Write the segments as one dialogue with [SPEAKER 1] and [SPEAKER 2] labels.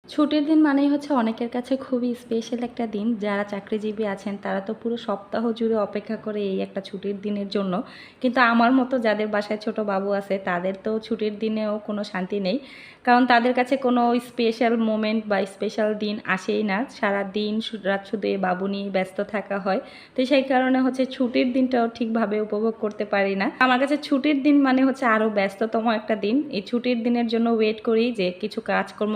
[SPEAKER 1] ছুটির দিন মানেই হচ্ছে অনেকের কাছে খুবই স্পেশাল একটা দিন। যারা চাকরিজীবী আছেন তারা তো পুরো সপ্তাহ জুড়ে অপেক্ষা করে এই একটা ছুটির দিনের জন্য। কিন্তু আমার মতো যাদের বাসায় ছোট বাবু আছে তাদের তো ছুটির দিনেও কোনো শান্তি নেই। কারণ তাদের কাছে কোনো স্পেশাল মোমেন্ট বা স্পেশাল দিন আসেই না। সারাদিন রাত শুধু এই বাবু নিয়ে ব্যস্ত থাকা হয়। তো সেই কারণে হচ্ছে ছুটির দিনটাও ঠিকভাবে উপভোগ করতে পারি না। আমার কাছে ছুটির দিন মানে হচ্ছে আরও ব্যস্ততম একটা দিন। এই ছুটির দিনের জন্য ওয়েট করি যে কিছু কাজকর্ম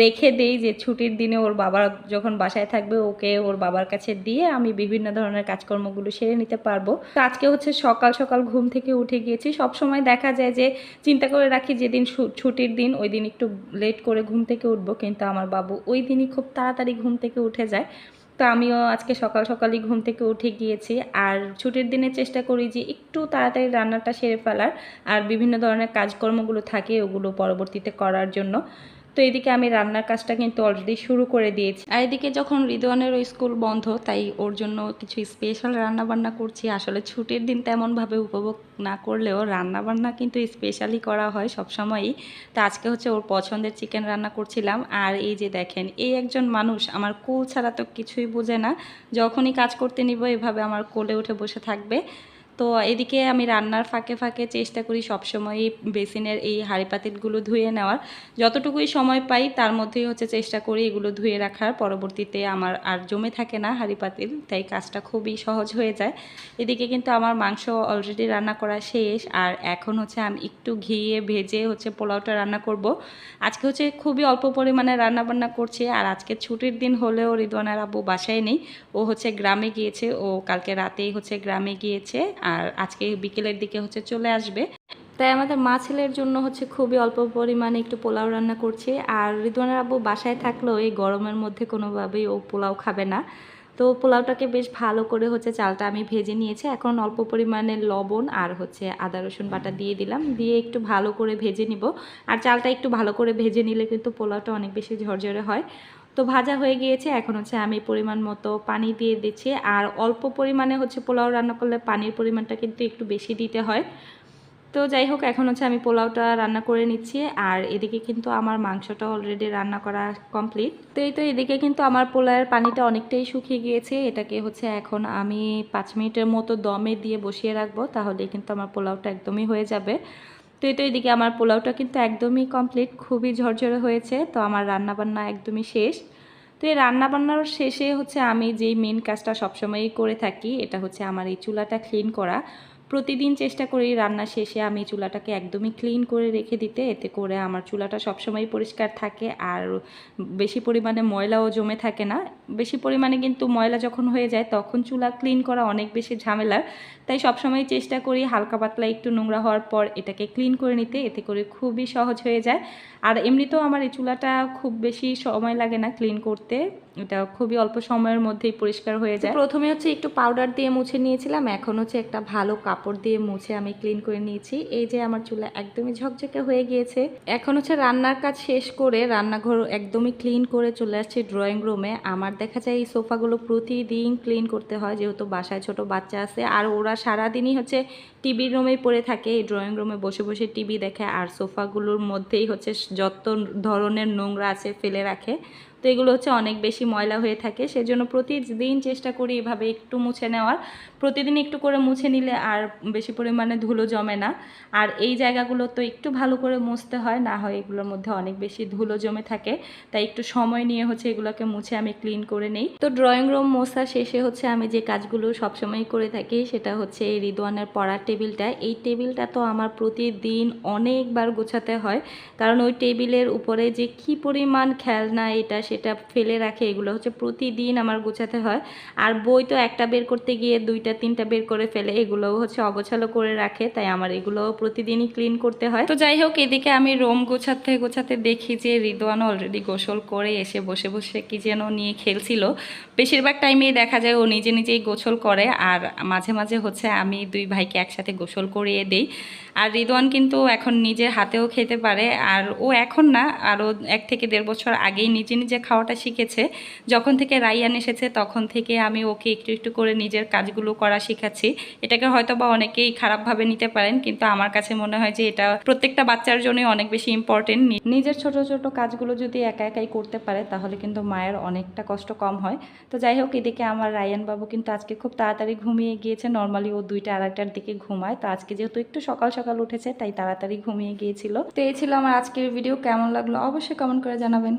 [SPEAKER 1] রেখে দেই, যে ছুটির দিনে ওর বাবা যখন বাসায় থাকবে ওকে ওর বাবার কাছে দিয়ে আমি বিভিন্ন ধরনের কাজকর্মগুলো সেরে নিতে পারবো। তো আজকে হচ্ছে সকাল সকাল ঘুম থেকে উঠে গিয়েছি। সব সময় দেখা যায় যে চিন্তা করে রাখি যেদিন ছুটির দিন ওই দিন একটু লেট করে ঘুম থেকে উঠবো, কিন্তু আমার বাবু ওই দিনই খুব তাড়াতাড়ি ঘুম থেকে উঠে যায়। তো আমিও আজকে সকাল সকালই ঘুম থেকে উঠে গিয়েছি। আর ছুটির দিনে চেষ্টা করি যে একটু তাড়াতাড়ি রান্নাটা সেরে ফেলার, আর বিভিন্ন ধরনের কাজকর্মগুলো থাকে ওগুলো পরবর্তীতে করার জন্য। তো এদিকে আমি রান্নার কাজটা কিন্তু অলরেডি শুরু করে দিয়েছি। আর এদিকে যখন রিদওয়ানেরও স্কুল বন্ধ, তাই ওর জন্য কিছু স্পেশাল রান্না বান্না করছি। আসলে ছুটির দিন তেমনভাবে উপভোগ না করলেও রান্না বান্না কিন্তু স্পেশালি করা হয় সবসময়ই। তো আজকে হচ্ছে ওর পছন্দের চিকেন রান্না করছিলাম। আর এই যে দেখেন, এই একজন মানুষ আমার কোল ছাড়া তো কিছুই বোঝে না। যখনই কাজ করতে নিব এভাবে আমার কোলে উঠে বসে থাকবে। তো এদিকে আমি রান্নার ফাঁকে ফাঁকে চেষ্টা করি সবসময় বেসিনের এই হাঁড়ি পাতিলগুলো ধুয়ে নেওয়ার। যতটুকুই সময় পাই তার মধ্যেই হচ্ছে চেষ্টা করি এগুলো ধুয়ে রাখার, পরবর্তীতে আমার আর জমে থাকে না হাঁড়ি পাতিল, তাই কাজটা খুবই সহজ হয়ে যায়। এদিকে কিন্তু আমার মাংস অলরেডি রান্না করা শেষ, আর এখন হচ্ছে আমি একটু ঘিয়ে ভেজে হচ্ছে পোলাওটা রান্না করব। আজকে হচ্ছে খুবই অল্প পরিমাণে রান্না বান্না করছি। আর আজকে ছুটির দিন হলেও রিদওয়ানের আব্বু বাসায় নেই, ও হচ্ছে গ্রামে গিয়েছে। ও কালকে রাতেই হচ্ছে গ্রামে গিয়েছে, আর আজকে বিকেলের দিকে হচ্ছে চলে আসবে। তাই আমাদের মা ছেলের জন্য হচ্ছে খুবই অল্প পরিমাণে একটু পোলাও রান্না করছি। আর রিদওয়ানের আব্বু বাসায় থাকলেও এই গরমের মধ্যে কোনোভাবেই ও পোলাও খাবে না। তো পোলাওটাকে বেশ ভালো করে হচ্ছে চালটা আমি ভেজে নিয়েছি। এখন অল্প পরিমাণে লবণ আর হচ্ছে আদা রসুন বাটা দিয়ে দিলাম, দিয়ে একটু ভালো করে ভেজে নিব। আর চালটা একটু ভালো করে ভেজে নিলে কিন্তু পোলাওটা অনেক বেশি ঝরঝরে হয়। তো ভাজা হয়ে গিয়েছে, এখন হচ্ছে আমি পরিমাণ মতো পানি দিয়ে দিচ্ছি। আর অল্প পরিমাণে হচ্ছে পোলাও রান্না করলে পানির পরিমাণটা কিন্তু একটু বেশি দিতে হয়। তো যাই হোক, এখন হচ্ছে আমি পোলাওটা রান্না করে নিচ্ছি। আর এদিকে কিন্তু আমার মাংসটা অলরেডি রান্না করা কমপ্লিট। তো এদিকে কিন্তু আমার পোলাওয়ের পানিটা অনেকটাই শুকিয়ে গিয়েছে। এটাকে হচ্ছে এখন আমি 5 মিনিটের মতো দমে দিয়ে বসিয়ে রাখবো, তাহলে কিন্তু আমার পোলাওটা একদমই হয়ে যাবে। তো এদিকে আমার পোলাওটা কিন্তু একদমই কমপ্লিট, খুবই ঝরঝরে হয়েছে। তো আমার রান্নাবান্না একদমই শেষ। তো এই রান্নাবান্নার শেষে হচ্ছে আমি যেই মেন কাজটা সবসময়ই করে থাকি, এটা হচ্ছে আমার এই চুলাটা ক্লিন করা। প্রতিদিন চেষ্টা করি রান্না শেষে আমি চুলাটাকে একদমই ক্লিন করে রেখে দিতে, এতে করে আমার চুলাটা সবসময় পরিষ্কার থাকে আর বেশি পরিমাণে ময়লাও জমে থাকে না। বেশি পরিমাণে কিন্তু ময়লা যখন হয়ে যায় তখন চুলা ক্লিন করা অনেক বেশি ঝামেলার। তাই সবসময় চেষ্টা করি হালকা পাতলা একটু নোংরা হওয়ার পর এটাকে ক্লিন করে নিতে, এতে করে খুবই সহজ হয়ে যায়। আর এমনিতেও আমার এই চুলাটা খুব বেশি সময় লাগে না ক্লিন করতে, এটা খুবই অল্প সময়ের মধ্যেই পরিষ্কার হয়ে যায়। প্রথমে হচ্ছে একটু পাউডার দিয়ে মুছে নিয়েছিলাম, এখন হচ্ছে একটা ভালো কাপড় দিয়ে মুছে আমি ক্লিন করে নিয়েছি। এই যে আমার চুলা একদমই ঝকঝকে হয়ে গিয়েছে। এখন হচ্ছে রান্নার কাজ শেষ করে রান্নাঘর একদমই ক্লিন করে চলে আসছি ড্রয়িং রুমে। আমার দেখা যায় এই সোফাগুলো প্রতিদিন ক্লিন করতে হয়, যেহেতু বাসায় ছোট বাচ্চা আছে আর ওরা সারাদিনই হচ্ছে টিভির রুমেই পড়ে থাকে, এই ড্রয়িং রুমে বসে বসে টিভি দেখে। আর সোফাগুলোর মধ্যেই হচ্ছে যত ধরনের নোংরা আছে ফেলে রাখে। তো এগুলো হচ্ছে অনেক বেশি ময়লা হয়ে থাকে, সেজন্য প্রতিদিন চেষ্টা করি এভাবে একটু মুছে নেওয়ার। প্রতিদিন একটু করে মুছে নিলে আর বেশি পরিমাণে ধুলো জমে না। আর এই জায়গাগুলো তো একটু ভালো করে মুছতে হয়, না হয় এগুলোর মধ্যে অনেক বেশি ধুলো জমে থাকে। তাই একটু সময় নিয়ে হচ্ছে এগুলোকে মুছে আমি ক্লিন করে নেই। তো ড্রয়িং রুম মোছা শেষে হচ্ছে আমি যে কাজগুলো সবসময় করে থাকি সেটা হচ্ছে এই রিদওয়ানের পড়ার টেবিলটা। এই টেবিলটা তো আমার প্রতিদিন অনেকবার গোছাতে হয়, কারণ ওই টেবিলের উপরে যে কি পরিমাণ খেলনা এটা সেটা ফেলে রাখে, এগুলো হচ্ছে প্রতিদিন আমার গোছাতে হয়। আর বই তো একটা বের করতে গিয়ে দুইটা তিনটা বের করে ফেলে, এগুলোও হচ্ছে অগোছালো করে রাখে, তাই আমার এগুলোও প্রতিদিনই ক্লিন করতে হয়। তো যাই হোক, এদিকে আমি রুম গোছাতে গোছাতে দেখি যে রিদওয়ান অলরেডি গোসল করে এসে বসে বসে কি যেন নিয়ে খেলছিল। বেশিরভাগ টাইমেই দেখা যায় ও নিজে নিজেই গোসল করে, আর মাঝে মাঝে হচ্ছে আমি দুই ভাইকে একসাথে গোসল করিয়ে দিই। আর রিদওয়ান কিন্তু এখন নিজের হাতেও খেতে পারে, আর ও এখন না, আরও 1 থেকে 1.5 বছর আগেই নিজে নিজে খাওয়াটা শিখেছে। যখন থেকে রাইয়ান এসেছে তখন থেকে আমি ওকে একটু একটু করে নিজের কাজগুলো করা শিখাচ্ছি। এটাকে হয়তো বা অনেকেই খারাপভাবে নিতে পারেন, কিন্তু আমার কাছে মনে হয় যে এটা প্রত্যেকটা বাচ্চার জন্যই অনেক বেশি ইম্পর্টেন্ট। নিজের ছোট ছোট কাজগুলো যদি একা একাই করতে পারে তাহলে কিন্তু মায়ের অনেকটা কষ্ট কম হয়। তো যাই হোক, এদিকে আমার রায়ান বাবু কিন্তু আজকে খুব তাড়াতাড়ি ঘুমিয়ে গিয়েছে। নর্মালি ও 2টা আড়াইটার দিকে ঘুমায়, তো আজকে যেহেতু একটু সকাল সকাল উঠেছে তাই তাড়াতাড়ি ঘুমিয়ে গিয়েছিল। তো এই ছিল আমার আজকের ভিডিও। কেমন লাগলো অবশ্যই কমেন্ট করে জানাবেন।